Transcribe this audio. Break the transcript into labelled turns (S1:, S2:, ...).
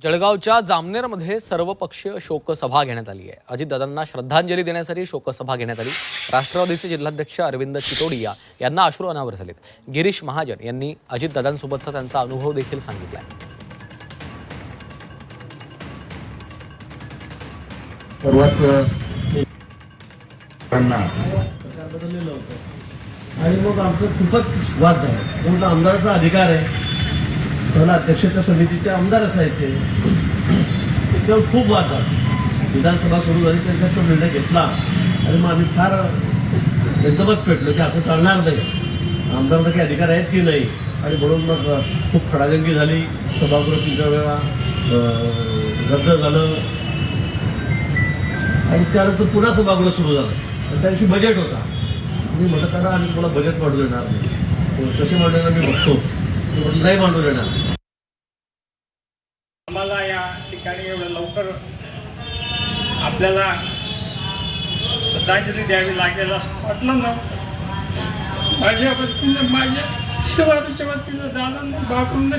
S1: जळगावच्या जामनेरमध्ये सर्वपक्षीय शोकसभा घेण्यात आली आहे। अजितदादांना श्रद्धांजली देण्यासाठी शोकसभा घेण्यात आली। राष्ट्रवादीचे जिल्हाध्यक्ष अरविंद चितोडिया यांना अश्रू अनावर झालेत। गिरीश महाजन यांनी अजितदादांसोबतचा त्यांचा अनुभव देखील सांगितला।
S2: आणि मग आमचं खूपच वाद झाला। म्हणून आमदाराचा अधिकार आहे, त्याला अध्यक्षता समितीचे आमदार असायचे, त्याच्यावर खूप वाद झाला। विधानसभा सुरू झाली त्यांचा तो निर्णय घेतला आणि मग आम्ही फार एकदमच पेटलो की असं चालणार नाही, आमदारांना काही अधिकार आहेत की नाही। आणि म्हणून मग खूप खडाजंगी झाली, सभागृह 3 वेळा रद्द झालं आणि त्यानंतर पुन्हा सभागृह सुरू झालं। आणि त्या दिवशी बजेट होता। मी म्हटलं त्यांना आम्ही तुम्हाला बजेट मांडू देणार नाही, कसे मांडणार मी बघतो, नाही मांडू देणार।
S3: आम्हाला या ठिकाणी एवढं लवकर आपल्याला श्रद्धांजली द्यावी लागेल असं वाटलं नव्हतं। माझ्या वतीनं, माझ्या शिवाच्या वतीनं दादांना बाबूंना